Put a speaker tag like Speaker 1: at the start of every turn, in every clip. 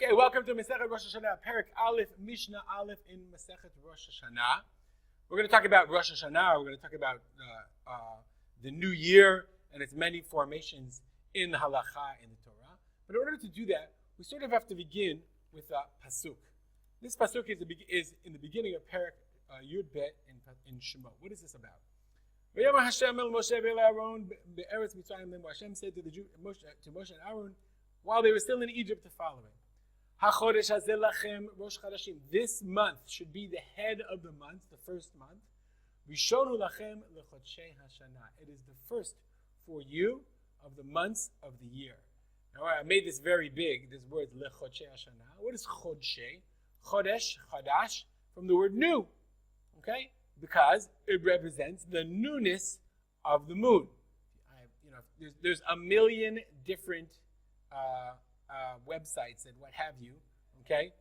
Speaker 1: Okay, welcome to Masechet Rosh Hashanah, Perek Aleph, Mishnah Aleph in Masechet Rosh Hashanah. We're going to talk about Rosh Hashanah. We're going to talk about the new year and its many formations in the Halacha in the Torah. But in order to do that, we sort of have to begin with a pasuk. This pasuk is in the beginning of Perek Yud Bet in Shemot. What is this about? Hashem said to Moshe and Aaron while they were still in Egypt the following. This month should be the head of the month, the first month. It is the first for you of the months of the year. Now I made this very big, this word lechodshei hashana. What is chodshei? Chodesh, chadash, from the word new. Okay? Because it represents the newness of the moon. There's a million different websites and what have you, okay?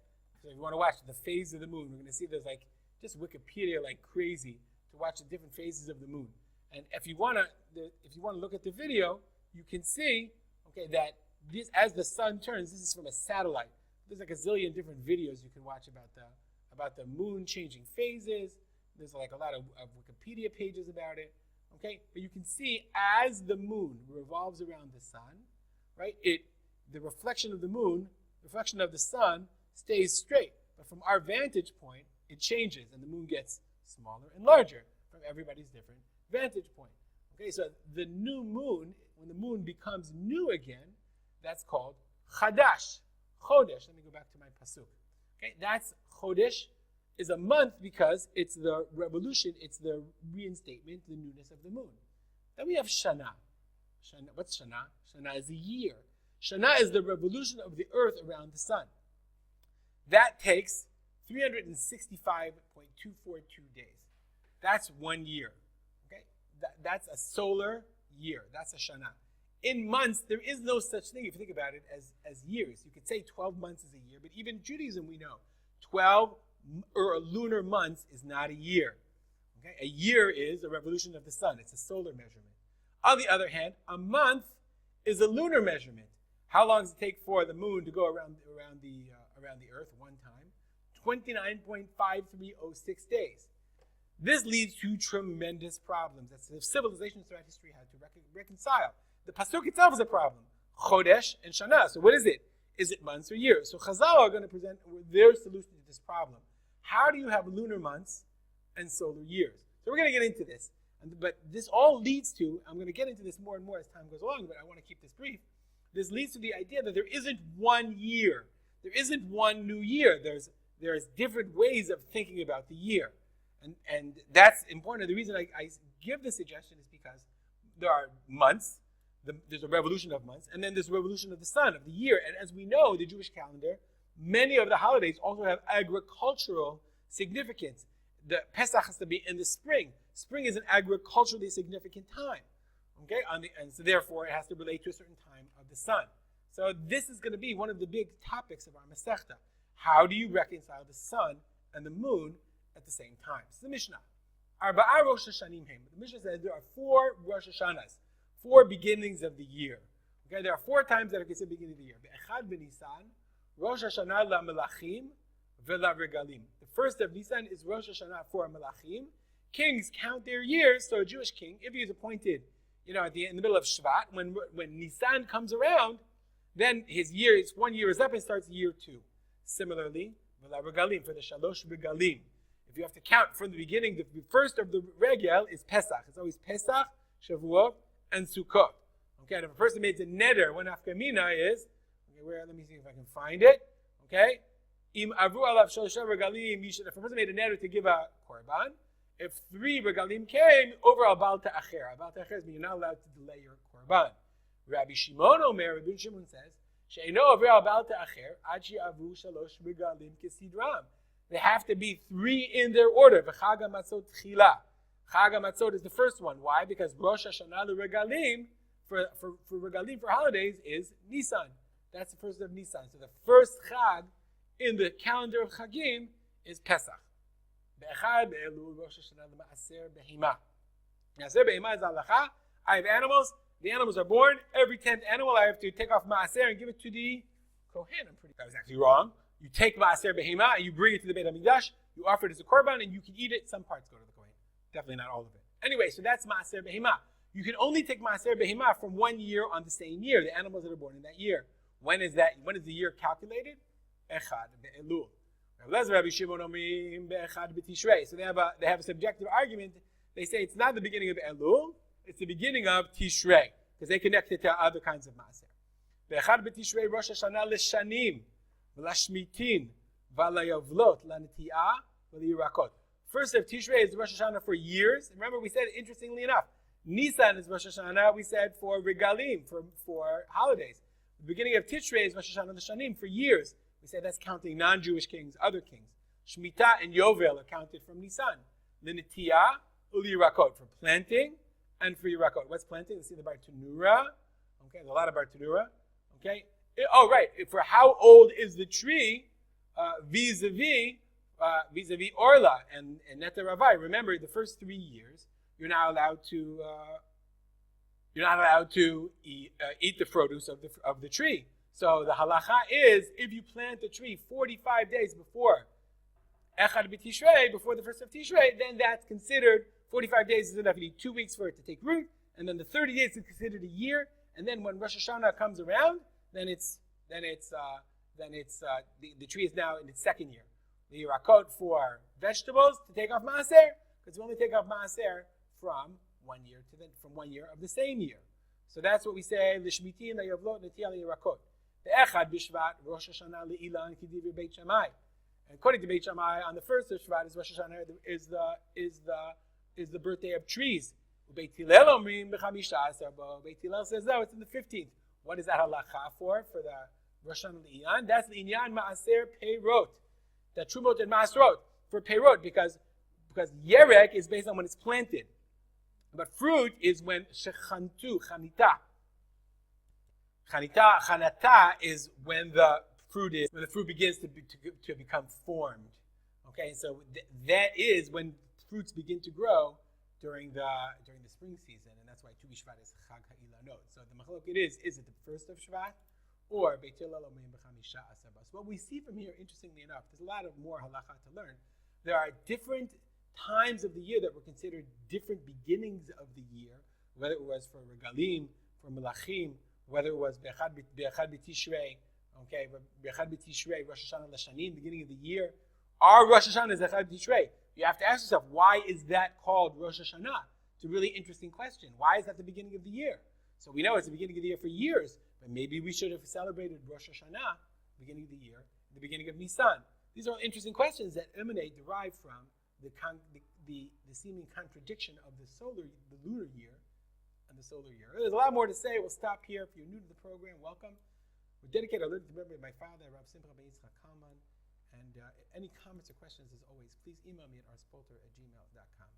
Speaker 1: So if you want to watch the phase of the moon, we're going to see there's like just Wikipedia like crazy to watch the different phases of the moon. And if you want to look at the video, you can see, okay, that this as the sun turns, this is from a satellite. There's like a zillion different videos you can watch about the moon changing phases. There's like a lot of Wikipedia pages about it, okay? But you can see as the moon revolves around the sun, right? The reflection of the moon, reflection of the sun, stays straight. But from our vantage point, it changes, and the moon gets smaller and larger from everybody's different vantage point. Okay, so the new moon, when the moon becomes new again, that's called chadash, chodesh. Let me go back to my pasuk. Okay, that's chodesh, is a month because it's the revolution, it's the reinstatement, the newness of the moon. Then we have Shana. What's Shana? Shana is a year. Shana is the revolution of the earth around the sun. That takes 365.242 days. That's 1 year. Okay, that's a solar year. That's a Shana. In months, there is no such thing, if you think about it, as years. You could say 12 months is a year, but even in Judaism we know 12 or lunar months is not a year. Okay, a year is a revolution of the sun. It's a solar measurement. On the other hand, a month is a lunar measurement. How long does it take for the moon to go around the earth one time? 29.5306 days. This leads to tremendous problems that civilizations throughout history had to reconcile. The pasuk itself is a problem. Chodesh and Shana. So what is it? Is it months or years? So Chazal are going to present their solution to this problem. How do you have lunar months and solar years? So we're going to get into this. But this all leads to, I'm going to get into this more and more as time goes along, but I want to keep this brief. This leads to the idea that there isn't one year. There isn't one new year. There's different ways of thinking about the year. And that's important. The reason I give this suggestion is because there are months, there's a revolution of months, and then there's a revolution of the sun, of the year. And as we know, the Jewish calendar, many of the holidays also have agricultural significance. The Pesach has to be in the spring. Spring is an agriculturally significant time. Okay, and so therefore it has to relate to a certain time of the sun. So this is going to be one of the big topics of our Masechta. How do you reconcile the sun and the moon at the same time? This is the Mishnah. Arba'a Rosh Hashanim Heim. The Mishnah says there are 4 Rosh Hashanahs, 4 beginnings of the year. Okay, there are 4 times that are considered beginning of the year. Be'echad b'Nisan, Rosh Hashanah la'melachim ve'la'regalim. The first of Nisan is Rosh Hashanah for Melachim. Kings count their years, so a Jewish king, if he is appointed in the middle of Shvat, when Nisan comes around, then his year, 1 year is up and starts year 2. Similarly, regalim, for the Shalosh Regalim. If you have to count from the beginning, the first of the regel is Pesach. It's always Pesach, Shavuot, and Sukkot. Okay, and if a person made a neder, one afkamina is, let me see if I can find it. Okay, Im Avu Alav Shalosh Regalim, if a person made a neder to give a korban, if 3 regalim came, over al bal ta'acher. Al bal ta'acher means you're not allowed to delay your korban. Rabbi Shimon Omer, Rabbi Shimon says, she'eino over al bal ta'acher, ad she'avu shalosh regalim kesidram. They have to be 3 in their order. V'chag hamatzot tchila. Chag hamatzot is the first one. Why? Because Rosh Hashanah regalim for regalim for holidays is Nisan. That's the first of Nisan. So the first chag in the calendar of chagim is Pesach. Be'echad be'elul Rosh Hashanah l'ma'aser behima. Ma'aser behima is halacha. I have animals. The animals are born. Every 10th animal I have to take off ma'aser and give it to the Kohen. That was actually wrong. You take Maaser Behema and you bring it to the Beit HaMikdash. You offer it as a korban and you can eat it. Some parts go to the Kohen. Definitely not all of it. Anyway, so that's Maaser Behema. You can only take Maaser Behema from 1 year on the same year, the animals that are born in that year. When is that? When is the year calculated? Echad Be'elul. So they have a subjective argument. They say it's not the beginning of Elul, it's the beginning of Tishrei, because they connect it to other kinds of Maaser. Be'echad B'Tishrei Rosh Hashanah l'shanim, v'lashmitin, v'layavlot, l'neti'ah, v'liyirakot. First of Tishrei is Rosh Hashanah for years. Remember, we said, interestingly enough, Nisan is Rosh Hashanah, we said, for regalim, for holidays. The beginning of Tishrei is Rosh Hashanah l'shanim for years. We say that's counting non-Jewish kings, other kings. Shemitah and Yovel are counted from Nisan. L'neti'ah, u'liyirakot, for planting and for Yirakot. What's planting? Let's see the Bartanura. Okay, there's a lot of Bartanura. Okay. For how old is the tree vis-a-vis Orla and Neta Ravai? Remember, the first 3 years, you're not allowed to eat the produce of the tree. So the halacha is, if you plant a tree 45 days before Echad B'Tishrei, before the first of Tishrei, then that's considered 45 days is enough. You need 2 weeks for it to take root, and then the 30 days is considered a year. And then when Rosh Hashanah comes around, the tree is now in its second year. The Yirakot for vegetables to take off Maaser, because we only take off Maaser from 1 year from 1 year of the same year. So that's what we say. L'shmitin la'yavlot neti'ah li'yirakot. The Echad B'Shvat Rosh Hashanah le'ilan k'divrei Beit Shammai. And according to Beit Shammai, on the first of Shvat is Rosh Hashanah is the birthday of trees. Beit Hillel omrim b'chamisha asar bo. Beit Hillel says no, it's in the 15th. What is that halacha for the Rosh Hashanah le'ilan? That's the inyan maaser peirot. The trumot and maasrot for peirot because yerek is based on when it's planted, but fruit is when shechantu chanita. Chanata is when the fruit begins to become formed. Okay, so that is when fruits begin to grow during the spring season, and that's why Tu B'Shvat is Chag HaIlanot. So the machlokes is it the first of Shvat or Beit Hillel omrim b'chamisha asar bo? So what we see from here, interestingly enough, there's a lot of more halacha to learn. There are different times of the year that were considered different beginnings of the year, whether it was for regalim, for melachim, whether it was Be'echad B'Tishrei, okay, Be'echad B'Tishrei, Rosh Hashanah l'shanim, beginning of the year. Our Rosh Hashanah is Be'echad B'Tishrei. You have to ask yourself, why is that called Rosh Hashanah? It's a really interesting question. Why is that the beginning of the year? So we know it's the beginning of the year for years, but maybe we should have celebrated Rosh Hashanah, beginning of the year, the beginning of Nisan. These are interesting questions that derive from the seeming contradiction of the lunar year, and the solar year. There's a lot more to say. We'll stop here. If you're new to the program, welcome. We dedicate our learning to memory of my father, Rav Simcha ben Yitzchak Kalman. And any comments or questions, as always, please email me at arspolter@gmail.com.